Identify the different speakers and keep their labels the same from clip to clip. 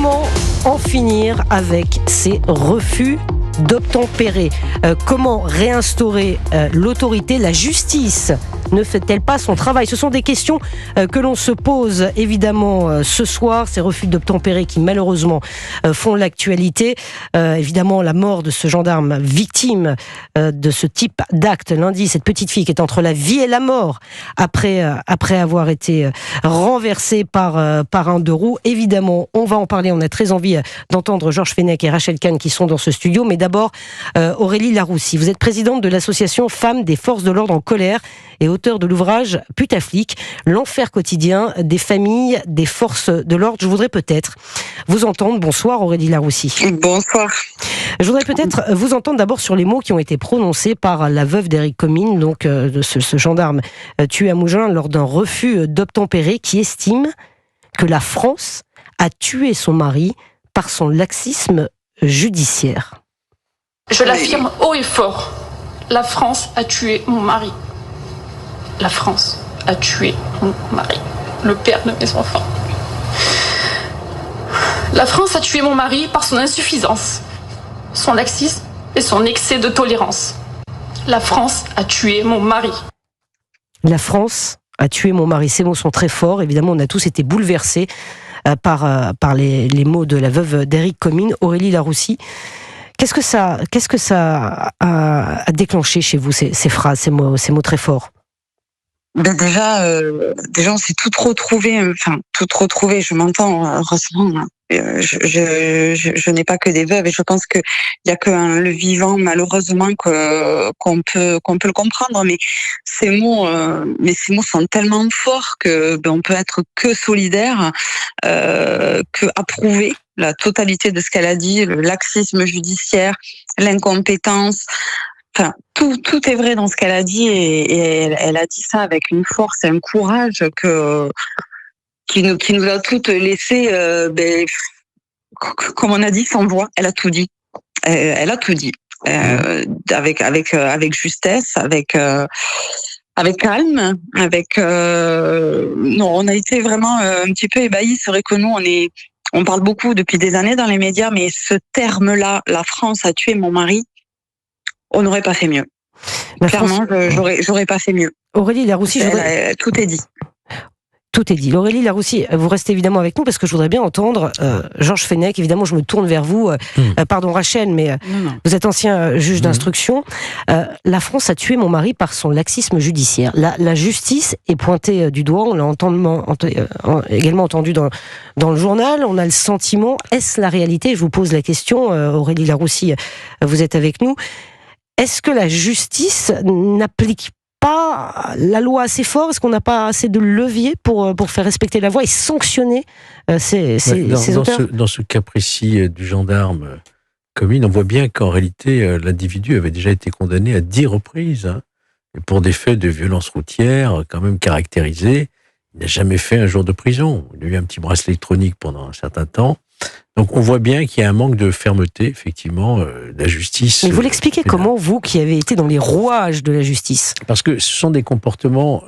Speaker 1: Comment en finir avec ces refus d'obtempérer? Comment réinstaurer l'autorité? La justice ne fait-elle pas son travail? Ce sont des questions que l'on se pose évidemment ce soir, ces refus d'obtempérer qui malheureusement font l'actualité. Évidemment la mort de ce gendarme victime de ce type d'acte lundi, cette petite fille qui est entre la vie et la mort après avoir été renversée par un deux roues. Évidemment, on va en parler, on a très envie d'entendre Georges Fenech et Rachel Kahn qui sont dans ce studio, mais d'abord Aurélie Laroussi. Vous êtes présidente de l'association Femmes des Forces de l'Ordre en colère et auteur de l'ouvrage Putaflic, l'enfer quotidien des familles des forces de l'ordre. Je voudrais peut-être vous entendre. Bonsoir Aurélie Laroussi.
Speaker 2: Bonsoir.
Speaker 1: Je voudrais peut-être vous entendre d'abord sur les mots qui ont été prononcés par la veuve d'Éric Comines, donc de ce gendarme tué à Mougins lors d'un refus d'obtempérer, qui estime que la France a tué son mari par son laxisme judiciaire.
Speaker 3: Je l'affirme haut et fort, la France a tué mon mari. La France a tué mon mari, le père de mes enfants. La France a tué mon mari par son insuffisance, son laxisme et son excès de tolérance. La France a tué mon mari.
Speaker 1: La France a tué mon mari. Ces mots sont très forts. Évidemment, on a tous été bouleversés par les mots de la veuve d'Éric Comines. Aurélie Laroussi, qu'est-ce que ça a déclenché chez vous, ces phrases, ces mots très forts?
Speaker 2: Déjà, on s'est toutes retrouvées. Je m'entends, heureusement. Je n'ai pas que des veuves et je pense que il y a que le vivant, malheureusement, qu'on peut le comprendre. Mais ces mots sont tellement forts que on peut être que solidaire, que approuver la totalité de ce qu'elle a dit, le laxisme judiciaire, l'incompétence. Enfin, tout est vrai dans ce qu'elle a dit et elle a dit ça avec une force et un courage qui nous a toutes laissé, comme on a dit, sans voix. Elle a tout dit. Elle a tout dit avec justesse, avec calme, non, on a été vraiment un petit peu ébahis. C'est vrai que nous, on parle beaucoup depuis des années dans les médias, mais ce terme-là, la France a tué mon mari. On n'aurait pas fait mieux. Clairement, j'aurais pas fait mieux.
Speaker 1: Aurélie Laroussi,
Speaker 2: tout est dit.
Speaker 1: Tout est dit. Aurélie Laroussi, vous restez évidemment avec nous parce que je voudrais bien entendre Georges Fenech. Évidemment, je me tourne vers vous. Pardon Rachel, mais non. Vous êtes ancien juge d'instruction. La France a tué mon mari par son laxisme judiciaire. La justice est pointée du doigt. On l'a également entendu dans le journal. On a le sentiment, est-ce la réalité? Je vous pose la question, Aurélie Laroussi, vous êtes avec nous. Est-ce que la justice n'applique pas la loi assez fort? Est-ce qu'on n'a pas assez de levier pour faire respecter la loi et sanctionner ces auteurs?
Speaker 4: Dans ce cas précis du gendarme Comines, on voit bien qu'en réalité, l'individu avait déjà été condamné à 10 reprises. Et pour des faits de violence routière quand même caractérisés. Il n'a jamais fait un jour de prison. Il a eu un petit bracelet électronique pendant un certain temps. Donc on voit bien qu'il y a un manque de fermeté, effectivement, de la justice.
Speaker 1: Mais vous l'expliquez comment, vous qui avez été dans les rouages de la justice?
Speaker 4: Parce que ce sont des comportements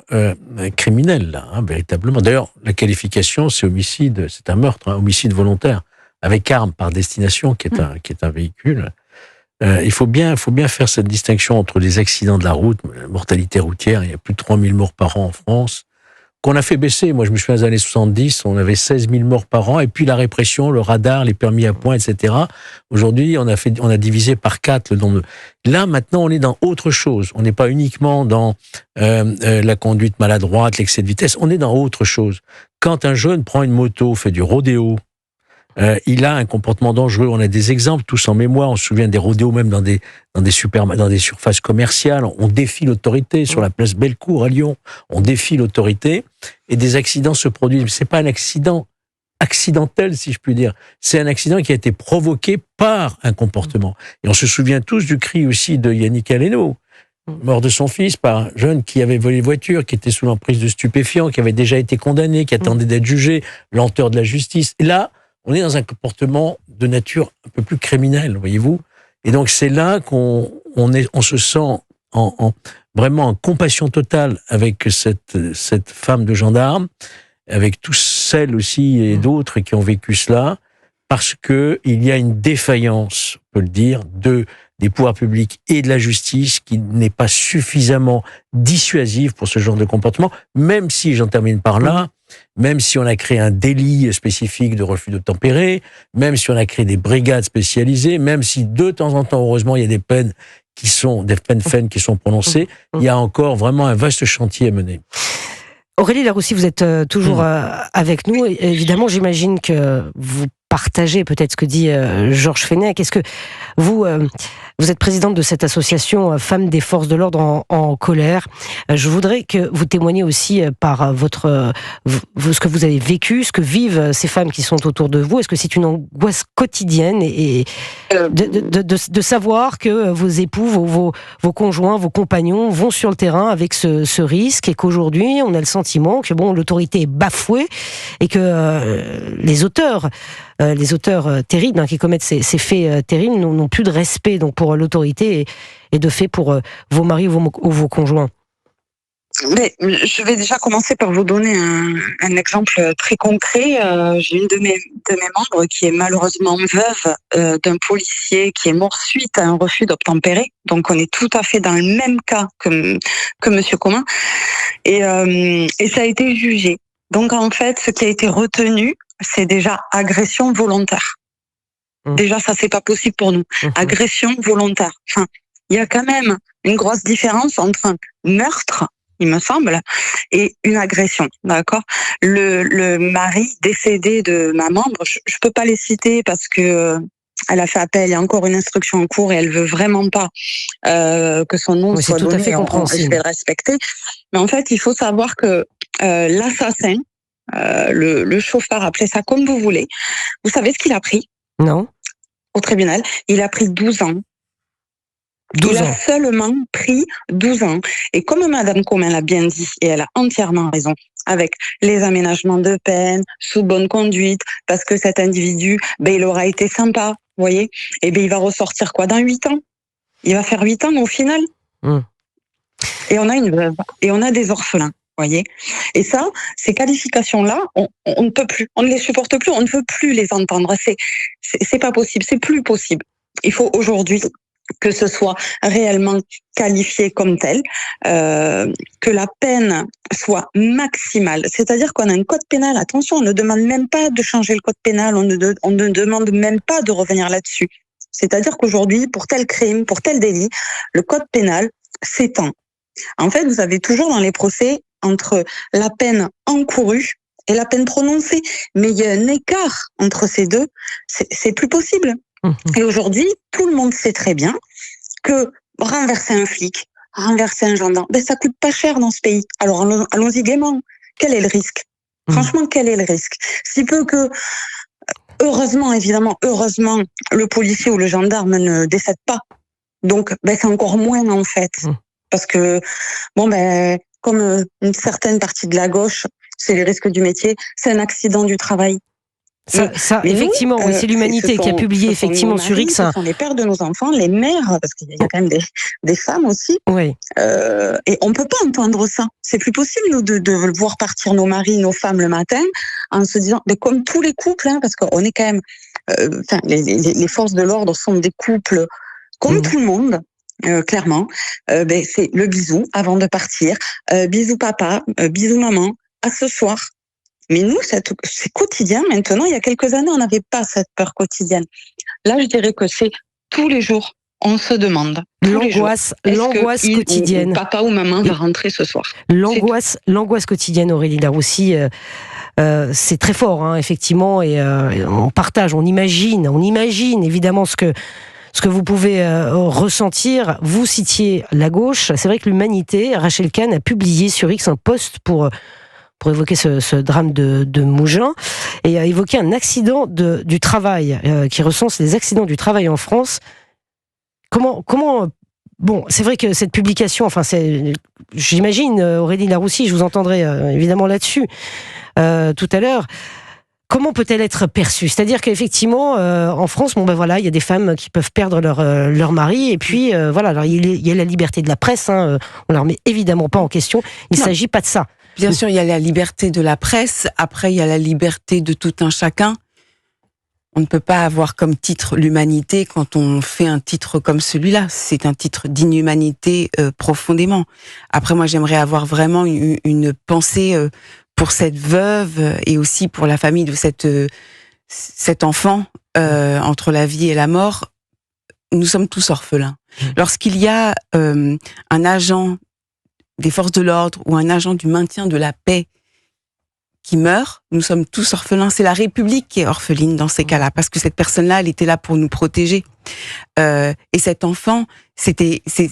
Speaker 4: criminels, là, véritablement. D'ailleurs, la qualification, c'est homicide, c'est un meurtre, homicide volontaire, avec arme par destination, qui est un véhicule. Il faut bien faire cette distinction entre les accidents de la route, la mortalité routière. Il y a plus de 3000 morts par an en France, qu'on a fait baisser. Moi, je me souviens des années 70, on avait 16 000 morts par an, et puis la répression, le radar, les permis à points, etc. Aujourd'hui, on a divisé par 4 le nombre. Là, maintenant, on est dans autre chose. On n'est pas uniquement dans la conduite maladroite, l'excès de vitesse. On est dans autre chose. Quand un jeune prend une moto, fait du rodéo, il a un comportement dangereux. On a des exemples tous en mémoire. On se souvient des rodéos même dans des surfaces commerciales. On défie l'autorité sur la place Bellecour à Lyon. On défie l'autorité et des accidents se produisent. C'est pas un accident accidentel, si je puis dire. C'est un accident qui a été provoqué par un comportement. Et on se souvient tous du cri aussi de Yannick Aleno, mort de son fils par un jeune qui avait volé voiture, qui était sous l'emprise de stupéfiants, qui avait déjà été condamné, qui attendait d'être jugé, lenteur de la justice. Et là, on est dans un comportement de nature un peu plus criminelle, voyez-vous. Et donc c'est là qu'on se sent vraiment en compassion totale avec cette femme de gendarme, avec tous celles aussi et d'autres qui ont vécu cela, parce que il y a une défaillance, on peut le dire, des pouvoirs publics et de la justice qui n'est pas suffisamment dissuasive pour ce genre de comportement, même si, j'en termine par là, même si on a créé un délit spécifique de refus d'obtempérer, même si on a créé des brigades spécialisées, même si de temps en temps, heureusement, il y a des peines fermes qui sont prononcées, il y a encore vraiment un vaste chantier à mener.
Speaker 1: Aurélie Laroussi, vous êtes toujours avec nous. Et évidemment, j'imagine que vous partagez peut-être ce que dit Georges Fenech. Est-ce que vous êtes présidente de cette association Femmes des Forces de l'Ordre en colère. Je voudrais que vous témoigniez aussi par ce que vous avez vécu, ce que vivent ces femmes qui sont autour de vous. Est-ce que c'est une angoisse quotidienne et de savoir que vos époux, vos conjoints, vos compagnons vont sur le terrain avec ce risque et qu'aujourd'hui on a le sentiment que l'autorité est bafouée et que les auteurs terribles qui commettent ces faits terribles n'ont plus de respect donc pour l'autorité et de fait pour vos maris ou vos conjoints.
Speaker 2: Mais je vais déjà commencer par vous donner un exemple très concret. J'ai une de mes membres qui est malheureusement veuve d'un policier qui est mort suite à un refus d'obtempérer. Donc on est tout à fait dans le même cas que Monsieur Comin. Et ça a été jugé. Donc en fait, ce qui a été retenu, c'est déjà agression volontaire. Déjà, ça, c'est pas possible pour nous. Agression volontaire. Enfin, il y a quand même une grosse différence entre un meurtre, il me semble, et une agression, d'accord ? Le mari décédé de ma membre, je peux pas les citer parce que elle a fait appel, il y a encore une instruction en cours et elle veut vraiment pas que son nom soit donné. C'est tout à fait compréhensible. Je vais le respecter. Mais en fait, il faut savoir que l'assassin, le chauffeur, appelez ça comme vous voulez. Vous savez ce qu'il a pris ?
Speaker 1: Non.
Speaker 2: Au tribunal, il a pris 12 ans. Il a seulement pris 12 ans. Et comme Madame Comin l'a bien dit, et elle a entièrement raison, avec les aménagements de peine, sous bonne conduite, parce que cet individu, il aura été sympa, vous voyez, et il va ressortir quoi dans 8 ans ? Il va faire 8 ans au final. Et on a une veuve, et on a des orphelins. Voyez, et ça, ces qualifications-là, on ne peut plus, on ne les supporte plus, on ne veut plus les entendre. C'est pas possible, c'est plus possible. Il faut aujourd'hui que ce soit réellement qualifié comme tel, que la peine soit maximale. C'est-à-dire qu'on a un code pénal. Attention, on ne demande même pas de changer le code pénal, on ne demande même pas de revenir là-dessus. C'est-à-dire qu'aujourd'hui, pour tel crime, pour tel délit, le code pénal s'étend. En fait, vous avez toujours dans les procès entre la peine encourue et la peine prononcée. Mais il y a un écart entre ces deux, c'est plus possible. Et aujourd'hui, tout le monde sait très bien que renverser un flic, renverser un gendarme, ça coûte pas cher dans ce pays. Alors allons-y gaiement. Quel est le risque ? Franchement, quel est le risque ? Si peu que, heureusement, le policier ou le gendarme ne décède pas. Donc, c'est encore moins en fait. Parce que, comme une certaine partie de la gauche, c'est les risques du métier, c'est un accident du travail.
Speaker 1: Ça effectivement, oui, c'est l'Humanité qui a publié effectivement sur X.
Speaker 2: Ce sont les pères de nos enfants, les mères, parce qu'il y a quand même des femmes aussi.
Speaker 1: Oui.
Speaker 2: Et on peut pas entendre ça. C'est plus possible, nous, de voir partir nos maris, nos femmes le matin, en se disant, mais comme tous les couples, parce qu'on est quand même, les forces de l'ordre sont des couples comme tout le monde. Clairement, c'est le bisou avant de partir, bisou papa, bisou maman, à ce soir. Mais nous, c'est quotidien maintenant. Il y a quelques années, on n'avait pas cette peur quotidienne. Là, je dirais que c'est tous les jours, on se demande.
Speaker 1: L'angoisse quotidienne.
Speaker 2: Ou papa ou maman va rentrer ce soir.
Speaker 1: L'angoisse quotidienne, Aurélie Laroussi. C'est très fort, effectivement, et on partage, on imagine évidemment ce que vous pouvez ressentir. Vous citiez la gauche. C'est vrai que l'Humanité, Rachel Kahn, a publié sur X un post pour évoquer ce drame de Mougins et a évoqué un accident du travail qui recense les accidents du travail en France. Comment bon, c'est vrai que cette publication, j'imagine, Aurélie Laroussi, je vous entendrai évidemment là-dessus tout à l'heure. Comment peut-elle être perçue ? C'est-à-dire qu'effectivement, en France, il y a des femmes qui peuvent perdre leur mari, et puis alors il y a la liberté de la presse, on la remet évidemment pas en question. Il s'agit pas de ça.
Speaker 5: Bien sûr, il y a la liberté de la presse. Après, il y a la liberté de tout un chacun. on ne peut pas avoir comme titre l'humanité quand on fait un titre comme celui-là. C'est un titre d'inhumanité profondément. Après, moi, j'aimerais avoir vraiment une pensée pour cette veuve et aussi pour la famille de cet enfant entre la vie et la mort. Nous sommes tous orphelins. Lorsqu'il y a un agent des forces de l'ordre ou un agent du maintien de la paix qui meurt, nous sommes tous orphelins. C'est la République qui est orpheline dans ces cas-là, parce que cette personne-là, elle était là pour nous protéger. Et cet enfant, c'est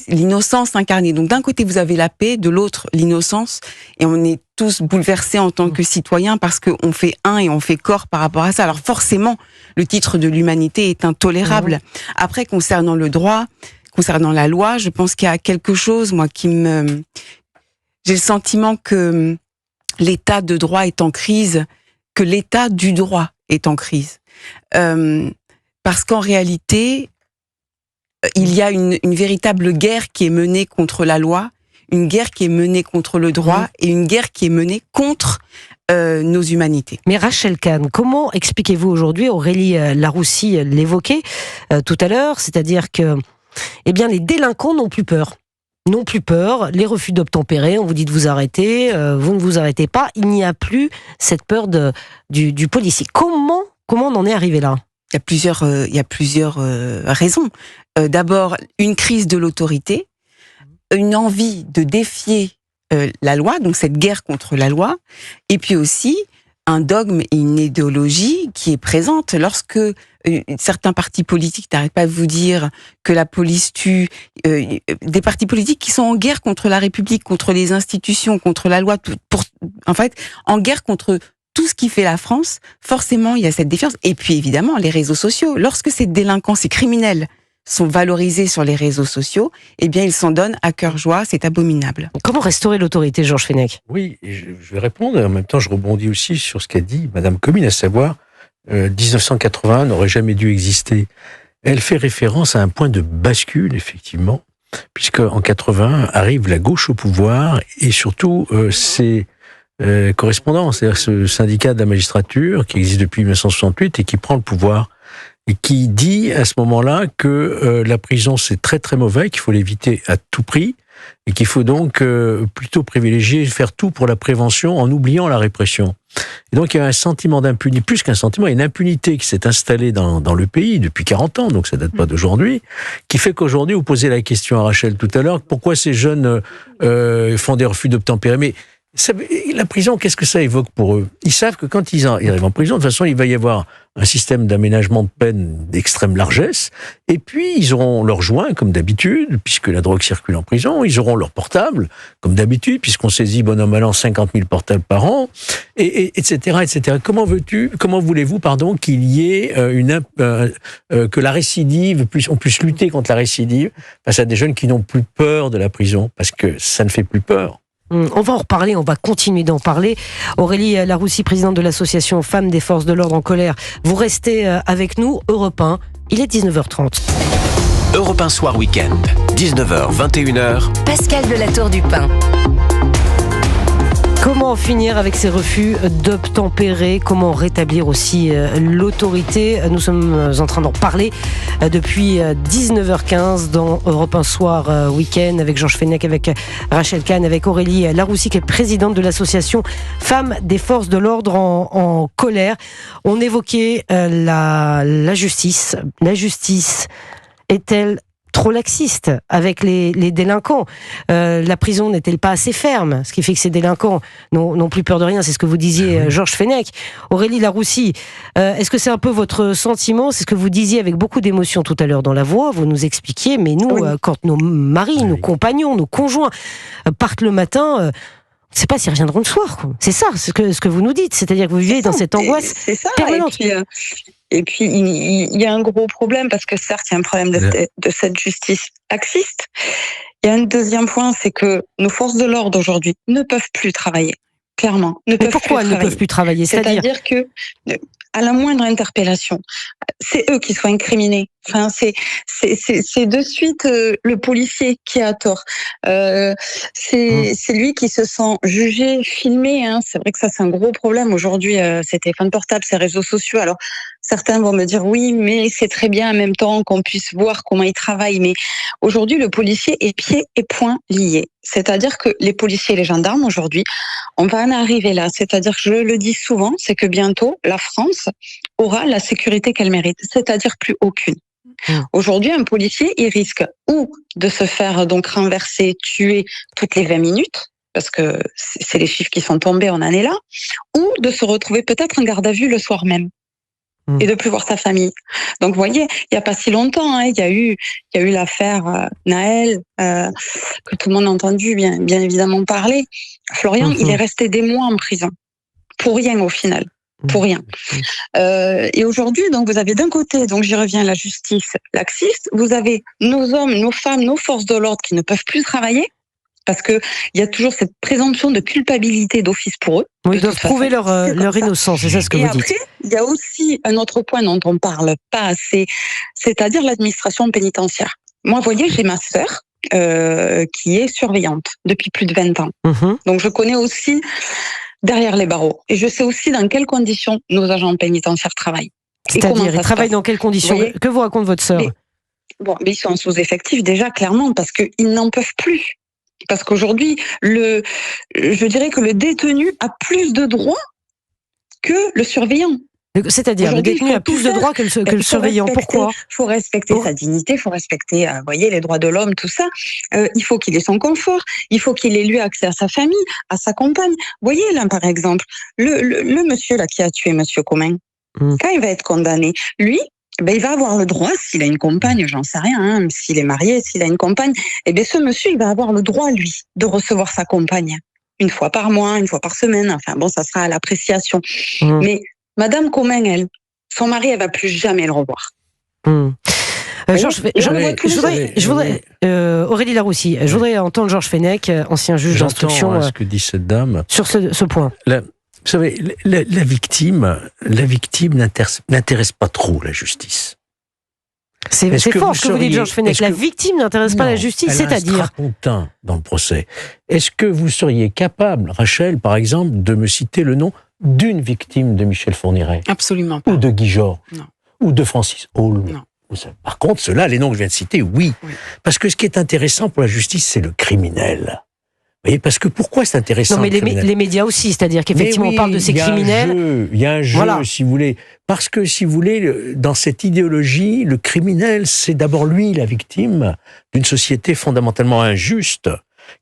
Speaker 5: l'innocence incarnée. Donc d'un côté, vous avez la paix, de l'autre, l'innocence, et on est tous bouleversés en tant que citoyens parce qu'on fait un et on fait corps par rapport à ça. Alors forcément, le titre de l'humanité est intolérable. Après, concernant le droit, concernant la loi, je pense qu'il y a quelque chose, moi, j'ai le sentiment que l'état de droit est en crise, que l'état du droit est en crise. Parce qu'en réalité, il y a une véritable guerre qui est menée contre la loi, une guerre qui est menée contre le droit et une guerre qui est menée contre nos humanités.
Speaker 1: Mais Rachel Kahn, comment expliquez-vous aujourd'hui, Aurélie Laroussi l'évoquait tout à l'heure, c'est-à-dire que les délinquants n'ont plus peur. Les refus d'obtempérer, on vous dit de vous arrêter, vous ne vous arrêtez pas, il n'y a plus cette peur du policier. Comment on en est arrivé là ?
Speaker 5: Il y a plusieurs raisons. D'abord, une crise de l'autorité, une envie de défier la loi, donc cette guerre contre la loi, et puis aussi un dogme et une idéologie qui est présente lorsque certains partis politiques n'arrêtent pas de vous dire que la police tue, des partis politiques qui sont en guerre contre la République, contre les institutions, contre la loi, en guerre contre tout ce qui fait la France, forcément il y a cette défiance. Et puis évidemment les réseaux sociaux, lorsque ces délinquants, ces criminels sont valorisés sur les réseaux sociaux, ils s'en donnent à cœur joie, c'est abominable.
Speaker 1: Comment restaurer l'autorité, Georges Fenech ?
Speaker 4: Oui, je vais répondre, et en même temps je rebondis aussi sur ce qu'a dit Madame Comines, à savoir 1981 n'aurait jamais dû exister. Elle fait référence à un point de bascule, effectivement, puisque en 81 arrive la gauche au pouvoir, et surtout ses correspondants, c'est-à-dire ce syndicat de la magistrature qui existe depuis 1968 et qui prend le pouvoir, et qui dit à ce moment-là que la prison c'est très très mauvais, qu'il faut l'éviter à tout prix, et qu'il faut donc plutôt privilégier, faire tout pour la prévention en oubliant la répression. Et donc il y a un sentiment d'impunité, plus qu'un sentiment, il y a une impunité qui s'est installée dans le pays depuis 40 ans, donc ça date pas d'aujourd'hui, qui fait qu'aujourd'hui, vous posez la question à Rachel tout à l'heure, pourquoi ces jeunes font des refus d'obtempérer ? Mais la prison, qu'est-ce que ça évoque pour eux ? Ils savent que quand ils arrivent en prison, de toute façon, il va y avoir un système d'aménagement de peine d'extrême largesse, et puis ils auront leur joint, comme d'habitude, puisque la drogue circule en prison, ils auront leur portable, comme d'habitude, puisqu'on saisit, bon an, mal an, 50 000 portables par an, etc., etc. Comment voulez-vous, qu'il y ait que la récidive, on puisse lutter contre la récidive face à des jeunes qui n'ont plus peur de la prison, parce que ça ne fait plus peur.
Speaker 1: On va en reparler, on va continuer d'en parler. Aurélie Laroussi, présidente de l'association Femmes des Forces de l'Ordre en colère. Vous restez avec nous, Europe 1. Il est 19h30.
Speaker 6: Europe 1 Soir Week-end, 19h, 21h.
Speaker 7: Pascal de la Tour du Pin.
Speaker 1: Comment finir avec ces refus d'obtempérer ? Comment rétablir aussi l'autorité ? Nous sommes en train d'en parler depuis 19h15 dans Europe 1 Soir Week-end avec Georges Fenech, avec Rachel Kahn, avec Aurélie Laroussi qui est présidente de l'association Femmes des Forces de l'Ordre en colère. On évoquait la justice. La justice est-elle trop laxiste avec les délinquants? La prison n'est-elle pas assez ferme? Ce qui fait que ces délinquants n'ont plus peur de rien. C'est ce que vous disiez, Georges Fenech. Aurélie Laroussi, est-ce que c'est un peu votre sentiment? C'est ce que vous disiez avec beaucoup d'émotion tout à l'heure dans la voix. Vous nous expliquiez, mais nous, quand nos maris, nos compagnons, nos conjoints partent le matin... on ne sait pas s'ils reviendront le soir. Quoi. C'est ça, ce que vous nous dites. C'est-à-dire que vous vivez dans cette angoisse permanente.
Speaker 2: Et puis, il y a un gros problème, parce que certes, il y a un problème de cette justice laxiste. Il y a un deuxième point, c'est que nos forces de l'ordre aujourd'hui ne peuvent plus travailler. Clairement.
Speaker 1: Mais pourquoi elles ne peuvent plus travailler?
Speaker 2: C'est-à-dire que, à la moindre interpellation, c'est eux qui sont incriminés. Enfin, c'est de suite le policier qui a tort. C'est lui qui se sent jugé, filmé. Hein. C'est vrai que ça, c'est un gros problème aujourd'hui. Ces téléphones portables, ces réseaux sociaux. Alors, certains vont me dire oui, mais c'est très bien en même temps qu'on puisse voir comment ils travaillent. Mais aujourd'hui, le policier est pieds et poings liés. C'est-à-dire que les policiers et les gendarmes, aujourd'hui, on va en arriver là. C'est-à-dire que je le dis souvent, c'est que bientôt, la France aura la sécurité qu'elle mérite. C'est-à-dire plus aucune. Aujourd'hui, un policier, il risque ou de se faire donc renverser, tuer toutes les 20 minutes, parce que c'est les chiffres qui sont tombés, on en est là, ou de se retrouver peut-être en garde à vue le soir même et de plus voir sa famille. Donc, vous voyez, il n'y a pas si longtemps, il y a eu l'affaire Naël, que tout le monde a entendu bien évidemment parler. Florian, il est resté des mois en prison, pour rien au final. Pour rien. Et aujourd'hui, donc, vous avez d'un côté, donc j'y reviens, la justice laxiste, vous avez nos hommes, nos femmes, nos forces de l'ordre qui ne peuvent plus travailler, parce que il y a toujours cette présomption de culpabilité d'office pour eux.
Speaker 1: Oui, ils doivent prouver leur innocence, c'est ça ce que vous dites. Et
Speaker 2: après, il y a aussi un autre point dont on parle pas assez, c'est-à-dire l'administration pénitentiaire. Moi, vous voyez, j'ai ma sœur, qui est surveillante depuis plus de 20 ans. Donc, je connais aussi derrière les barreaux. Et je sais aussi dans quelles conditions nos agents pénitentiaires travaillent.
Speaker 1: C'est-à-dire, ils travaillent dans quelles conditions? Que vous raconte votre sœur?
Speaker 2: Mais ils sont en sous-effectif déjà, clairement, parce qu'ils n'en peuvent plus. Parce qu'aujourd'hui, je dirais que le détenu a plus de droits que le surveillant.
Speaker 1: C'est-à-dire, le détenu a plus de droits que le surveillant. Pourquoi?
Speaker 2: Il faut respecter sa dignité, il faut respecter, les droits de l'homme, tout ça. Il faut qu'il ait son confort, il faut qu'il ait lui accès à sa famille, à sa compagne. Vous voyez, là, par exemple, le monsieur là qui a tué monsieur Commun, quand il va être condamné, lui, il va avoir le droit, s'il a une compagne, j'en sais rien, s'il est marié, s'il a une compagne, ce monsieur, il va avoir le droit, lui, de recevoir sa compagne. Une fois par mois, une fois par semaine, enfin bon, ça sera à l'appréciation. Mais Madame Commun, elle, son mari, elle va plus jamais le revoir.
Speaker 1: Je voudrais Aurélie Laroussi, je voudrais entendre Georges Fenech, ancien juge d'instruction,
Speaker 4: ce que dit cette dame
Speaker 1: sur ce point.
Speaker 4: Vous savez, la victime n'intéresse pas trop la justice.
Speaker 1: C'est fort ce que vous dites, Georges Fenech. La victime n'intéresse pas la justice, c'est-à-dire...
Speaker 4: Elle a un strapontin dans le procès. Est-ce que vous seriez capable, Rachel, par exemple, de me citer le nom d'une victime de Michel Fourniret?
Speaker 5: Absolument pas.
Speaker 4: Ou de Guy Georges?
Speaker 5: Non.
Speaker 4: Ou de Francis Hall?
Speaker 5: Non.
Speaker 4: Par contre, ceux-là, les noms que je viens de citer, oui. Parce que ce qui est intéressant pour la justice, c'est le criminel. Vous voyez, parce que pourquoi c'est intéressant?
Speaker 1: Non, mais les médias aussi, c'est-à-dire qu'effectivement, on parle de ces criminels.
Speaker 4: Il y a un jeu, si vous voulez. Parce que, si vous voulez, dans cette idéologie, le criminel, c'est d'abord lui, la victime d'une société fondamentalement injuste,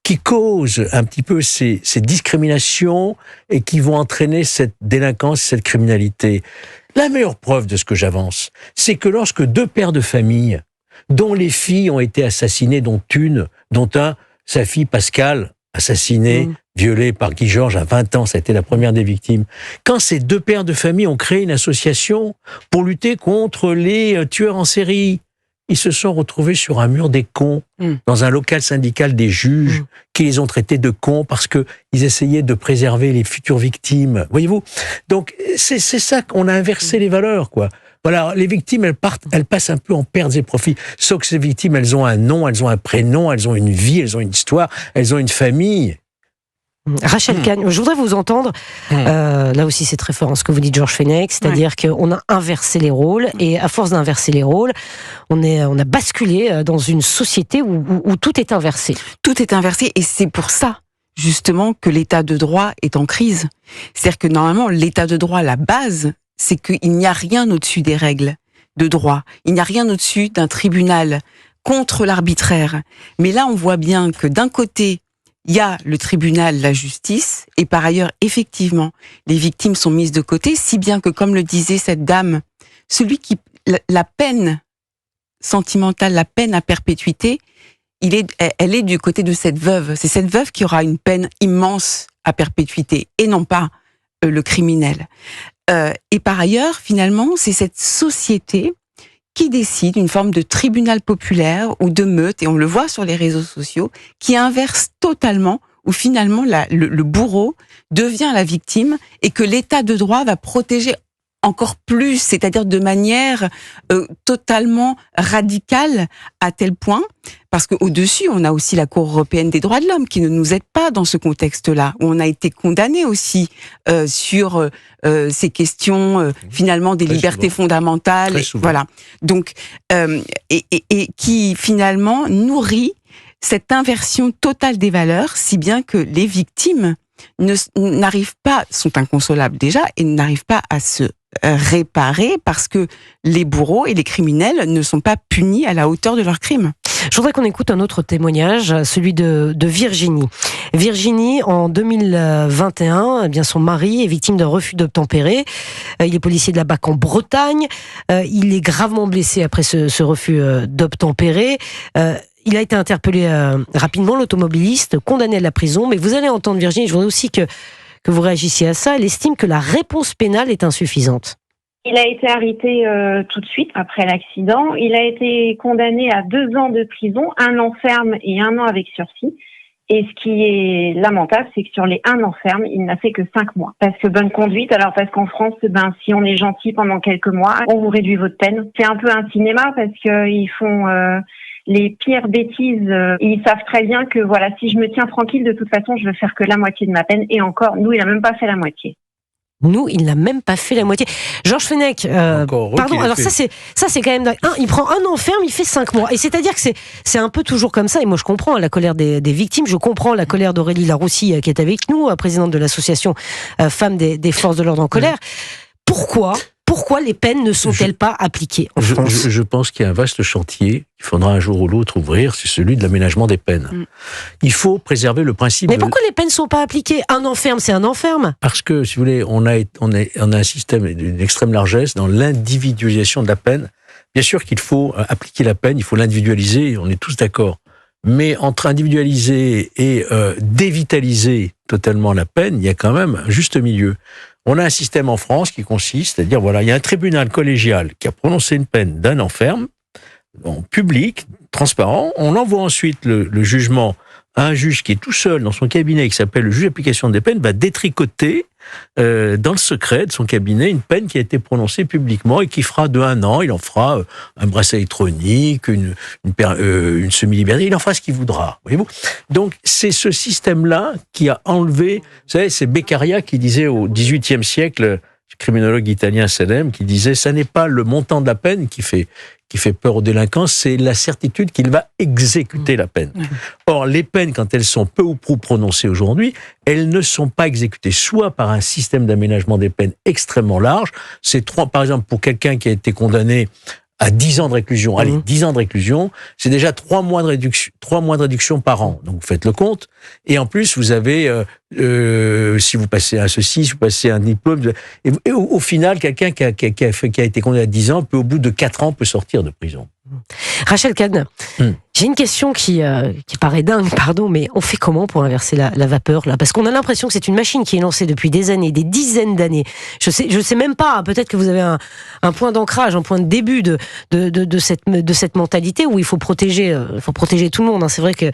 Speaker 4: qui cause un petit peu ces discriminations et qui vont entraîner cette délinquance, cette criminalité. La meilleure preuve de ce que j'avance, c'est que lorsque deux pères de famille, dont les filles ont été assassinées, dont un, sa fille Pascale, assassinée, violée par Guy Georges à 20 ans, ça a été la première des victimes. Quand ces deux pères de famille ont créé une association pour lutter contre les tueurs en série, ils se sont retrouvés sur un mur des cons, dans un local syndical des juges, qui les ont traités de cons parce qu'ils essayaient de préserver les futures victimes. Voyez-vous? Donc, c'est ça qu'on a inversé les valeurs, quoi. Voilà, les victimes, elles passent un peu en pertes et profits. Sauf que ces victimes, elles ont un nom, elles ont un prénom, elles ont une vie, elles ont une histoire, elles ont une famille.
Speaker 1: Rachel Cagne, je voudrais vous entendre. Là aussi, c'est très fort ce que vous dites, Georges Fenech, c'est-à-dire qu'on a inversé les rôles, et à force d'inverser les rôles, on a basculé dans une société où tout est inversé.
Speaker 5: Tout est inversé, et c'est pour ça, justement, que l'état de droit est en crise. C'est-à-dire que normalement, l'état de droit, la base, c'est qu'il n'y a rien au-dessus des règles de droit. Il n'y a rien au-dessus d'un tribunal contre l'arbitraire. Mais là, on voit bien que d'un côté, il y a le tribunal, la justice, et par ailleurs, effectivement, les victimes sont mises de côté, si bien que, comme le disait cette dame, la peine sentimentale, la peine à perpétuité, elle est du côté de cette veuve. C'est cette veuve qui aura une peine immense à perpétuité, et non pas le criminel. Et par ailleurs, finalement, c'est cette société qui décide, une forme de tribunal populaire ou de meute, et on le voit sur les réseaux sociaux, qui inverse totalement, où finalement le bourreau devient la victime, et que l'état de droit va protéger encore plus, c'est-à-dire de manière totalement radicale, à tel point, parce qu'au-dessus, on a aussi la Cour européenne des droits de l'homme qui ne nous aide pas dans ce contexte-là, où on a été condamné aussi sur ces questions finalement des libertés fondamentales, voilà. Donc et qui finalement nourrit cette inversion totale des valeurs, si bien que les victimes n'arrivent pas, sont inconsolables déjà, et n'arrivent pas à se réparer parce que les bourreaux et les criminels ne sont pas punis à la hauteur de leurs crimes.
Speaker 1: Je voudrais qu'on écoute un autre témoignage, celui de Virginie. Virginie, en 2021, eh bien son mari est victime d'un refus d'obtempérer. Il est policier de la BAC en Bretagne. Il est gravement blessé après ce refus d'obtempérer. Il a été interpellé rapidement, l'automobiliste, condamné à la prison. Mais vous allez entendre Virginie, je voudrais aussi que vous réagissiez à ça. Elle estime que la réponse pénale est insuffisante.
Speaker 7: Il a été arrêté tout de suite après l'accident. Il a été condamné à 2 ans de prison, 1 an ferme et 1 an avec sursis. Et ce qui est lamentable, c'est que sur les 1 an ferme, il n'a fait que 5 mois. Parce que bonne conduite, alors parce qu'en France, si on est gentil pendant quelques mois, on vous réduit votre peine. C'est un peu un cinéma parce qu'ils font les pires bêtises. Ils savent très bien que voilà, si je me tiens tranquille, de toute façon, je veux faire que la moitié de ma peine. Et encore, nous, il a même pas fait la moitié.
Speaker 1: Nous, il n'a même pas fait la moitié. Georges Fenech, pardon, alors ça c'est quand même dingue. Il prend 1 an ferme, il fait 5 mois. Et c'est-à-dire que c'est un peu toujours comme ça. Et moi, je comprends la colère des victimes. Je comprends la colère d'Aurélie Laroussi, qui est avec nous, présidente de l'association Femmes des Forces de l'Ordre en colère. Pourquoi les peines ne sont-elles pas appliquées en France ?
Speaker 4: Je pense qu'il y a un vaste chantier qu'il faudra un jour ou l'autre ouvrir, c'est celui de l'aménagement des peines. Il faut préserver le principe...
Speaker 1: Mais pourquoi les peines ne sont pas appliquées ? 1 an ferme, c'est 1 an ferme.
Speaker 4: Parce que, si vous voulez, on a un système d'une extrême largesse dans l'individualisation de la peine. Bien sûr qu'il faut appliquer la peine, il faut l'individualiser, on est tous d'accord. Mais entre individualiser et dévitaliser totalement la peine, il y a quand même un juste milieu. On a un système en France qui consiste à dire, voilà, il y a un tribunal collégial qui a prononcé une peine d'1 an ferme, en public, transparent. On envoie ensuite le jugement à un juge qui est tout seul dans son cabinet, qui s'appelle le juge d'application des peines, va détricoter dans le secret de son cabinet une peine qui a été prononcée publiquement et qui fera de 1 an, il en fera un bracelet électronique, une semi-liberté, il en fera ce qu'il voudra, voyez-vous. Donc c'est ce système-là qui a enlevé, vous savez, c'est Beccaria qui disait au XVIIIe siècle, criminologue italien célèbre, qui disait, ça n'est pas le montant de la peine qui fait peur aux délinquants, c'est la certitude qu'il va exécuter la peine. Or, les peines, quand elles sont peu ou prou prononcées aujourd'hui, elles ne sont pas exécutées, soit par un système d'aménagement des peines extrêmement large, par exemple, pour quelqu'un qui a été condamné à 10 ans de réclusion. Allez, 10 ans de réclusion, c'est déjà 3 mois de réduction par an. Donc, vous faites le compte. Et en plus, vous avez, si vous passez un ceci, si vous passez un diplôme, et au final, quelqu'un qui a été condamné à 10 ans, au bout de 4 ans, peut sortir de prison.
Speaker 1: Rachel Kahn, j'ai une question qui paraît dingue, pardon, mais on fait comment pour inverser la vapeur là ? Parce qu'on a l'impression que c'est une machine qui est lancée depuis des années, des dizaines d'années. Je sais même pas. Peut-être que vous avez un point d'ancrage, un point de début de cette mentalité où il faut protéger tout le monde. C'est vrai que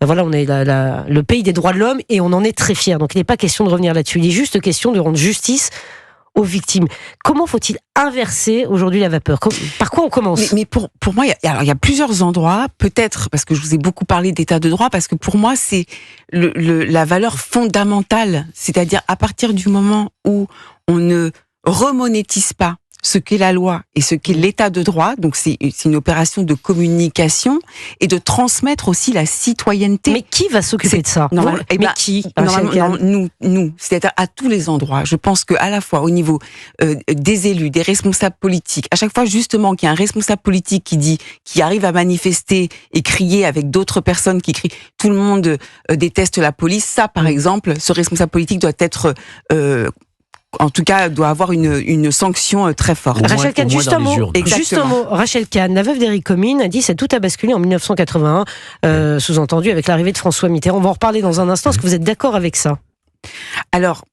Speaker 1: voilà, on est le pays des droits de l'homme et on en est très fiers. Donc il n'est pas question de revenir là-dessus. Il est juste question de rendre justice aux victimes. Comment faut-il inverser aujourd'hui la vapeur ? Par quoi on commence ?
Speaker 5: Mais pour moi, il y a plusieurs endroits, peut-être, parce que je vous ai beaucoup parlé d'état de droit, parce que pour moi, c'est la valeur fondamentale. C'est-à-dire, à partir du moment où on ne remonétise pas ce qu'est la loi et ce qu'est l'état de droit, donc c'est une opération de communication et de transmettre aussi la citoyenneté.
Speaker 1: Mais qui va s'occuper de ça ?
Speaker 5: Nous, c'est-à-dire à tous les endroits. Je pense qu'à la fois au niveau des élus, des responsables politiques, à chaque fois justement qu'il y a un responsable politique qui arrive à manifester et crier avec d'autres personnes qui crient « tout le monde déteste la police », ça par exemple, ce responsable politique doit être... en tout cas, doit avoir une sanction très forte.
Speaker 1: Rachel Kahn, juste un mot. Rachel Kahn, la veuve d'Éric Comines, a dit que tout a basculé en 1981, sous-entendu avec l'arrivée de François Mitterrand. On va en reparler dans un instant. Est-ce que vous êtes d'accord avec ça ?
Speaker 5: Alors,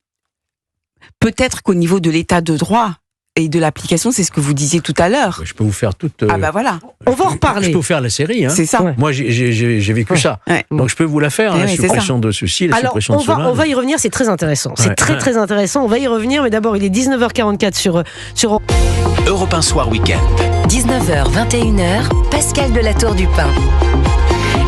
Speaker 5: peut-être qu'au niveau de l'état de droit, et de l'application, c'est ce que vous disiez tout à l'heure.
Speaker 4: Je peux vous faire toute...
Speaker 5: Ah bah voilà.
Speaker 1: On va en reparler.
Speaker 4: Je peux vous faire la série. Hein.
Speaker 5: C'est ça.
Speaker 1: Ouais.
Speaker 4: Moi, j'ai vécu ça.
Speaker 5: Ouais.
Speaker 4: Donc, je peux vous la faire, la
Speaker 5: c'est
Speaker 4: suppression de ceci, la
Speaker 1: Alors,
Speaker 4: suppression de cela.
Speaker 1: on va y revenir, c'est très intéressant. C'est très intéressant, on va y revenir, mais d'abord, il est 19h44 sur
Speaker 6: Europe 1 Soir Week-end.
Speaker 8: 19h, 21h, Pascal Delatour du Pin.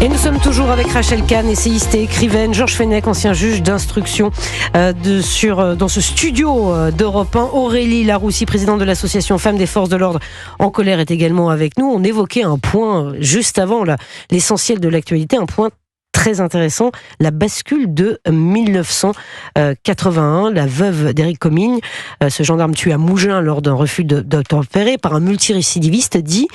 Speaker 1: Et nous sommes toujours avec Rachel Kahn, essayiste et écrivaine, Georges Fenech, ancien juge d'instruction dans ce studio d'Europe 1. Aurélie Laroussi, présidente de l'association Femmes des Forces de l'Ordre en colère, est également avec nous. On évoquait un point juste avant l'essentiel de l'actualité, un point très intéressant, la bascule de 1981, la veuve d'Éric Comminges, ce gendarme tué à Mougins lors d'un refus d'obtempérer par un multirécidiviste, dit,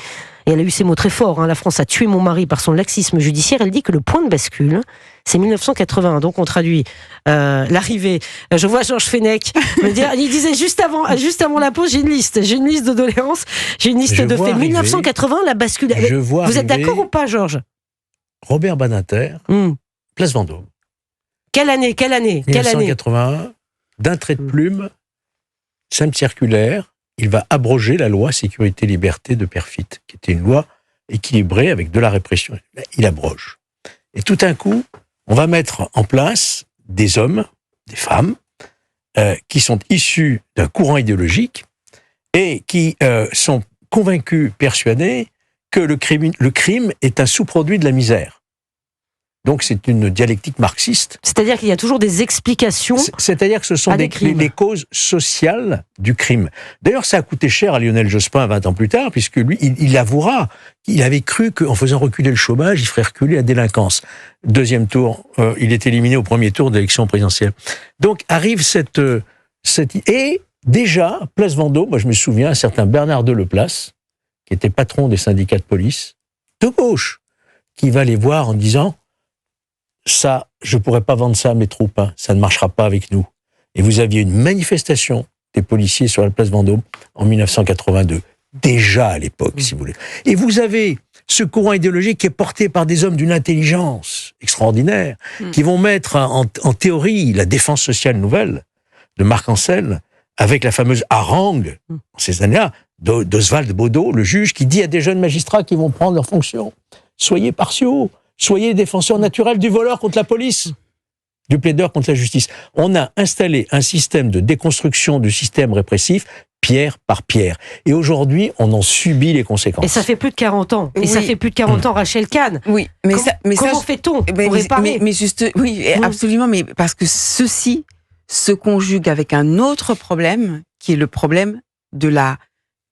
Speaker 1: et elle a eu ces mots très forts, la France a tué mon mari par son laxisme judiciaire, elle dit que le point de bascule, c'est 1981, donc on traduit l'arrivée. Je vois Georges Fenech me dire, il disait juste avant la pause, j'ai une liste de doléances, j'ai une liste de faits. 1980, la bascule. Vous êtes d'accord ou pas, Georges?
Speaker 4: Robert Badinter, Place Vendôme.
Speaker 1: Quelle année
Speaker 4: 1981, d'un trait de plume, simple circulaire, il va abroger la loi sécurité-liberté de Perfit, qui était une loi équilibrée avec de la répression. Il abroge. Et tout d'un coup, on va mettre en place des hommes, des femmes, qui sont issus d'un courant idéologique et qui sont convaincus, persuadés que le crime est un sous-produit de la misère. Donc c'est une dialectique marxiste.
Speaker 1: C'est-à-dire qu'il y a toujours des explications.
Speaker 4: C'est-à-dire que ce sont les causes sociales du crime. D'ailleurs, ça a coûté cher à Lionel Jospin 20 ans plus tard, puisque lui, il avouera qu'il avait cru qu'en faisant reculer le chômage, il ferait reculer la délinquance. Deuxième tour, il est éliminé au premier tour de l'élection présidentielle. Donc arrive cette et déjà, Place Vendôme, moi je me souviens, un certain Bernard Deleplace, qui était patron des syndicats de police, de gauche, qui va les voir en disant « Ça, je ne pourrais pas vendre ça à mes troupes, ça ne marchera pas avec nous. » Et vous aviez une manifestation des policiers sur la place Vendôme en 1982, déjà à l'époque, si vous voulez. Et vous avez ce courant idéologique qui est porté par des hommes d'une intelligence extraordinaire, qui vont mettre en théorie la défense sociale nouvelle de Marc Ancel, avec la fameuse harangue, en ces années-là, d'Oswald Baudot, le juge, qui dit à des jeunes magistrats qui vont prendre leur fonction, soyez partiaux, soyez les défenseurs naturels du voleur contre la police, du plaideur contre la justice. On a installé un système de déconstruction du système répressif, pierre par pierre. Et aujourd'hui, on en subit les conséquences.
Speaker 1: Et ça fait plus de 40 ans. Et ça fait plus de 40 ans, Rachel Kahn.
Speaker 5: Oui,
Speaker 1: comment fait-on pour réparer ?
Speaker 5: Oui, absolument, mais parce que ceci se conjugue avec un autre problème, qui est le problème de la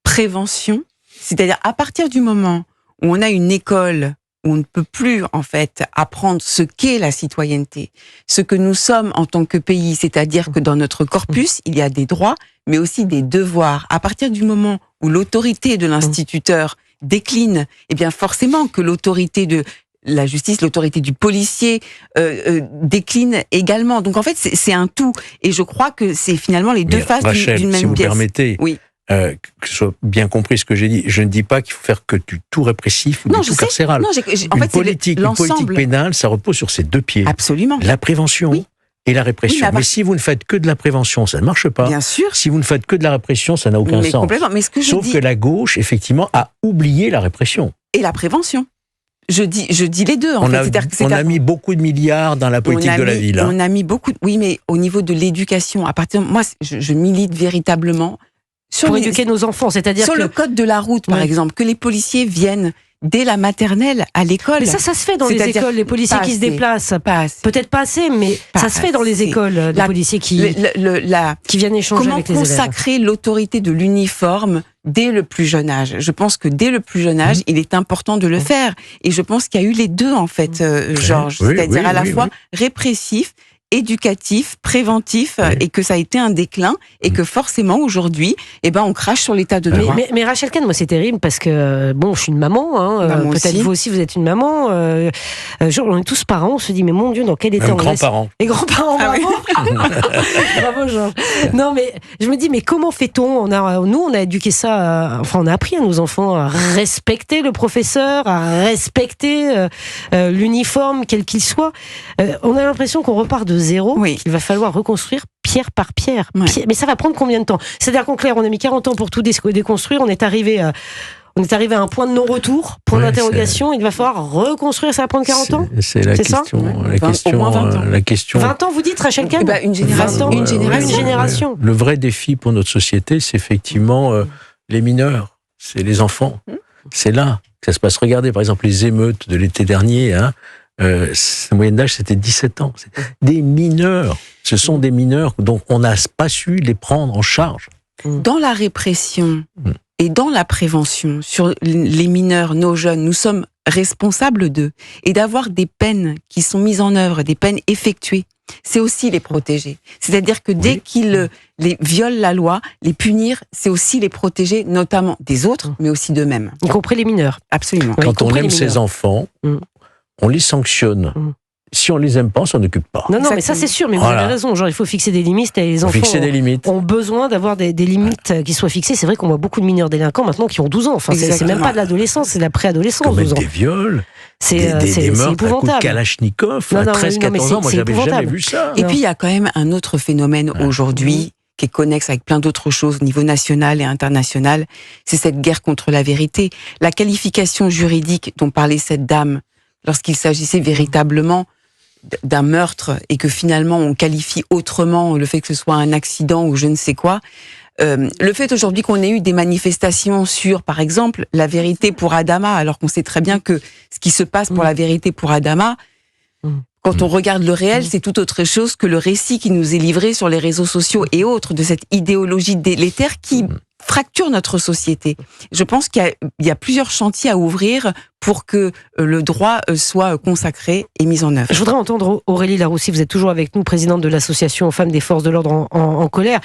Speaker 5: prévention. C'est-à-dire, à partir du moment où on a une école où on ne peut plus, en fait, apprendre ce qu'est la citoyenneté, ce que nous sommes en tant que pays, c'est-à-dire que dans notre corpus, il y a des droits, mais aussi des devoirs. À partir du moment où l'autorité de l'instituteur décline, eh bien, forcément que l'autorité de la justice, l'autorité du policier décline également. Donc, en fait, c'est un tout. Et je crois que c'est finalement les deux faces d'une même pièce.
Speaker 4: Si vous permettez,
Speaker 5: oui.
Speaker 4: Que ce soit bien compris ce que j'ai dit, je ne dis pas qu'il faut faire que du tout répressif ou du tout carcéral.
Speaker 5: Non,
Speaker 4: une politique pénale, ça repose sur ces deux pieds.
Speaker 5: Absolument.
Speaker 4: La prévention et la répression. Mais si vous ne faites que de la prévention, ça ne marche pas.
Speaker 5: Bien sûr.
Speaker 4: Si vous ne faites que de la répression, ça n'a aucun sens.
Speaker 5: Complètement. Mais ce que
Speaker 4: Sauf que la gauche, effectivement, a oublié la répression.
Speaker 5: Et la prévention. Je dis les deux, en fait.
Speaker 4: On a mis beaucoup de milliards dans la politique de la ville.
Speaker 5: On a mis beaucoup. Oui, mais au niveau de l'éducation, à partir moi, je milite véritablement
Speaker 1: pour éduquer nos enfants, c'est-à-dire
Speaker 5: sur le code de la route, par exemple, que les policiers viennent dès la maternelle à l'école.
Speaker 1: Mais ça se fait dans les écoles, les policiers qui se déplacent. Peut-être pas assez, mais ça se fait dans les écoles, les policiers qui viennent échanger avec les élèves.
Speaker 5: Comment consacrer l'autorité de l'uniforme dès le plus jeune âge? Je pense que dès le plus jeune âge, il est important de le faire. Et je pense qu'il y a eu les deux, en fait, Georges. C'est-à-dire à la fois répressif, éducatif, préventif, et que ça a été un déclin, et que forcément aujourd'hui, on crache sur l'état de droit.
Speaker 1: Mais Rachel Kahn, moi c'est terrible parce que je suis une maman, peut-être vous aussi vous êtes une maman, on est tous parents, on se dit mais mon Dieu, dans quel état on est?
Speaker 4: Grands-parents.
Speaker 1: Les grands-parents, bravo. Bravo Georges. Non mais je me dis mais comment fait-on? Nous on a éduqué ça, on a appris à nos enfants à respecter le professeur, à respecter l'uniforme quel qu'il soit. On a l'impression qu'on repart de zéro, qu'il va falloir reconstruire pierre par pierre.
Speaker 5: Ouais.
Speaker 1: Mais ça va prendre combien de temps? C'est-à-dire qu'en clair, on a mis 40 ans pour tout déconstruire, on est arrivé à un point de non-retour, point d'interrogation, il va falloir reconstruire, ça va prendre 40 ans?
Speaker 4: C'est la question.
Speaker 5: Au moins 20 ans.
Speaker 4: La question.
Speaker 1: 20 ans, vous dites, Rachel Kahn?
Speaker 5: Une génération.
Speaker 1: 20 ans,
Speaker 5: Une génération.
Speaker 1: Une génération.
Speaker 4: Le vrai défi pour notre société, c'est effectivement les mineurs, c'est les enfants. C'est là que ça se passe. Regardez, par exemple, les émeutes de l'été dernier, la moyenne d'âge, c'était 17 ans. C'est des mineurs. Ce sont des mineurs dont on n'a pas su les prendre en charge.
Speaker 5: Dans la répression et dans la prévention sur les mineurs, nos jeunes, nous sommes responsables d'eux. Et d'avoir des peines qui sont mises en œuvre, des peines effectuées, c'est aussi les protéger. C'est-à-dire que dès qu'ils les violent la loi, les punir, c'est aussi les protéger, notamment des autres, mais aussi d'eux-mêmes.
Speaker 1: Y compris les mineurs.
Speaker 5: Absolument.
Speaker 1: Oui,
Speaker 4: Quand on
Speaker 1: compris
Speaker 4: aime
Speaker 1: les
Speaker 4: ses
Speaker 1: mineurs.
Speaker 4: enfants, on les sanctionne. Si on les aime pas, on s'en occupe pas.
Speaker 1: Non, mais ça c'est sûr, mais vous
Speaker 4: Voilà.
Speaker 1: avez raison. Genre, il faut fixer des limites et les enfants
Speaker 4: Fixer des limites.
Speaker 1: ont besoin d'avoir des limites qui soient fixées. C'est vrai qu'on voit beaucoup de mineurs délinquants maintenant qui ont 12 ans. Enfin, c'est même pas de l'adolescence, c'est de la préadolescence.
Speaker 4: Commettre
Speaker 1: 12 ans.
Speaker 4: des viols,
Speaker 1: C'est
Speaker 4: des meurtres à coups de
Speaker 1: épouvantable.
Speaker 4: Kalachnikov
Speaker 1: Non,
Speaker 4: à
Speaker 1: non,
Speaker 4: 13-14 ans. Moi,
Speaker 1: c'est
Speaker 4: j'avais jamais
Speaker 1: épouvantable.
Speaker 4: vu ça.
Speaker 5: Et puis, il y a quand même un autre phénomène aujourd'hui qui est connexe avec plein d'autres choses au niveau national et international, c'est cette guerre contre la vérité. La qualification juridique dont parlait cette dame, lorsqu'il s'agissait véritablement d'un meurtre et que finalement on qualifie autrement le fait que ce soit un accident ou je ne sais quoi, le fait aujourd'hui qu'on ait eu des manifestations sur, par exemple, la vérité pour Adama, alors qu'on sait très bien que ce qui se passe pour la vérité pour Adama, quand on regarde le réel, c'est tout autre chose que le récit qui nous est livré sur les réseaux sociaux et autres de cette idéologie délétère qui fracture notre société. Je pense qu'il y a plusieurs chantiers à ouvrir pour que le droit soit consacré et mis en œuvre.
Speaker 1: Je voudrais entendre Aurélie Laroussi, vous êtes toujours avec nous, présidente de l'association Femmes des Forces de l'Ordre en colère.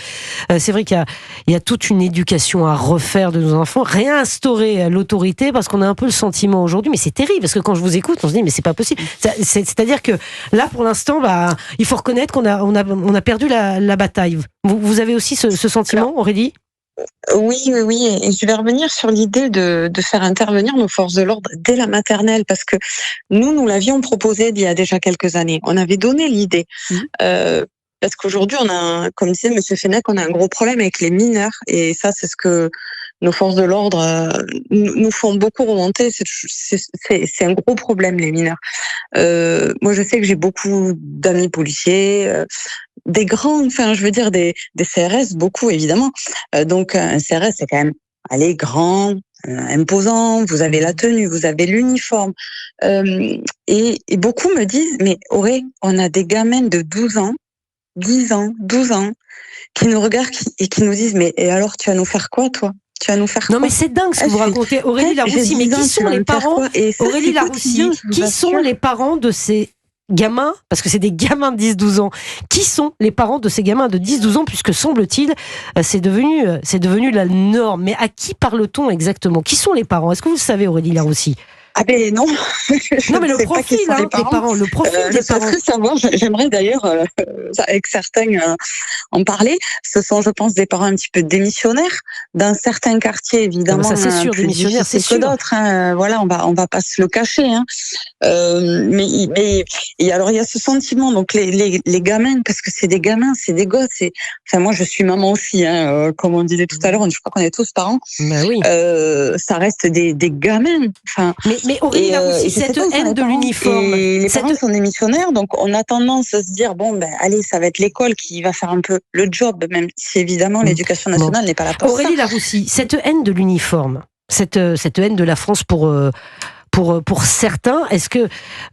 Speaker 1: C'est vrai qu'il y a toute une éducation à refaire de nos enfants, réinstaurer l'autorité, parce qu'on a un peu le sentiment aujourd'hui, mais c'est terrible, parce que quand je vous écoute, on se dit mais c'est pas possible. C'est-à-dire que là, pour l'instant, il faut reconnaître qu'on a perdu la bataille. Vous avez aussi ce sentiment, Aurélie ?
Speaker 2: Oui, et je vais revenir sur l'idée de faire intervenir nos forces de l'ordre dès la maternelle, parce que nous l'avions proposé il y a déjà quelques années. On avait donné l'idée, parce qu'aujourd'hui, comme disait Monsieur Fenech, on a un gros problème avec les mineurs, et ça, c'est ce que nos forces de l'ordre nous font beaucoup remonter. C'est un gros problème, les mineurs. Moi, je sais que j'ai beaucoup d'amis policiers, des grands, enfin, je veux dire des CRS, beaucoup évidemment. Donc, un CRS, c'est quand même, grand, imposant. Vous avez la tenue, vous avez l'uniforme, et beaucoup me disent, mais Auré, on a des gamins de 12 ans, 10 ans, 12 ans, qui nous regardent et qui nous disent, mais et alors, tu vas nous faire quoi, toi? Tu vas nous faire quoi?
Speaker 1: Non, mais c'est dingue ce que vous racontez, Aurélie Laroussi. Mais qui sont les parents, Aurélie Laroussi, qui sont les parents de ces gamins, parce que c'est des gamins de 10-12 ans, qui sont les parents de ces gamins de 10-12 ans, puisque semble-t-il, c'est devenu la norme. Mais à qui parle-t-on exactement? Qui sont les parents? Est-ce que vous le savez, Aurélie Laroussi?
Speaker 2: Ah ben non.
Speaker 1: Non, mais le profil des parents, le profil des parents.
Speaker 2: Je savoir, j'aimerais d'ailleurs, avec certains, en parler. Ce sont, je pense, des parents un petit peu démissionnaires. Dans certains quartiers, évidemment,
Speaker 1: ça c'est sûr, démissionnaires, c'est sûr.
Speaker 2: Que d'autres, voilà, on va pas se le cacher. Mais alors il y a ce sentiment, donc les gamins, parce que c'est des gamins, c'est des gosses. Enfin, moi, je suis maman aussi, comme on disait tout à l'heure. Je crois qu'on est tous parents.
Speaker 1: Ben oui.
Speaker 2: Ça reste des gamins. Enfin.
Speaker 1: Mais Aurélie Laroussi, cette haine de l'uniforme.
Speaker 2: Les parents sont démissionnaires, donc on a tendance à se dire allez, ça va être l'école qui va faire un peu le job, même si évidemment l'éducation nationale n'est pas là pour ça.
Speaker 1: Aurélie Laroussi, cette haine de l'uniforme, cette haine de la France pour certains, est-ce que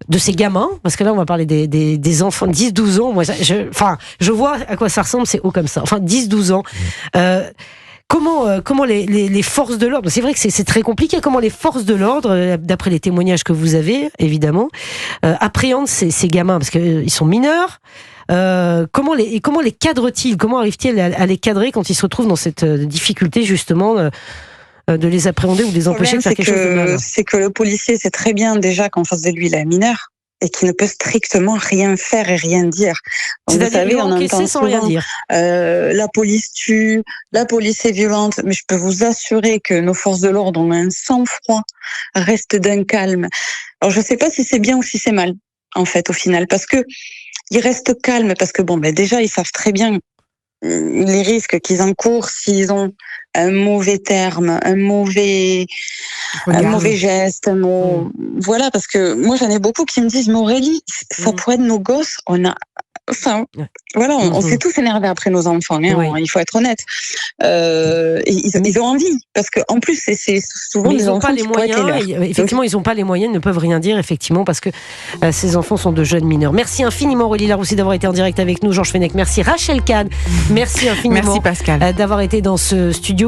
Speaker 1: de ces gamins, parce que là on va parler des enfants de 10-12 ans, moi je vois à quoi ça ressemble, c'est haut comme ça, enfin 10-12 ans. Comment les forces de l'ordre, c'est vrai que c'est très compliqué, comment les forces de l'ordre, d'après les témoignages que vous avez, évidemment, appréhendent ces gamins, parce qu'ils sont mineurs, comment les cadrent-ils, comment arrivent-ils à les cadrer quand ils se retrouvent dans cette difficulté, justement, de les appréhender ou de les empêcher de faire quelque chose de mal?
Speaker 2: C'est que le policier sait très bien déjà qu'en face de lui, il est un mineur, et qui ne peut strictement rien faire et rien dire. Donc, vous savez, on entend
Speaker 1: sans rien dire.
Speaker 2: La police tue, la police est violente, mais je peux vous assurer que nos forces de l'ordre ont un sang-froid, restent d'un calme. Alors, je ne sais pas si c'est bien ou si c'est mal, en fait, au final, parce que ils restent calmes, parce que déjà, ils savent très bien les risques qu'ils encourent s'ils ont un mauvais terme, un mauvais geste, voilà, parce que moi j'en ai beaucoup qui me disent, mais Aurélie, ça pourrait être nos gosses, on s'est tous énervés après nos enfants, il faut être honnête. Ils ont envie, parce que en plus c'est souvent des enfants qui pourraient être les leurs.
Speaker 1: Effectivement, ils n'ont pas les moyens, ne peuvent rien dire, effectivement, parce que ces enfants sont de jeunes mineurs. Merci infiniment Aurélie Laroussy d'avoir été en direct avec nous. Georges Fenech, merci Rachel Kahn, merci infiniment.
Speaker 5: Merci Pascal
Speaker 1: d'avoir été dans ce studio.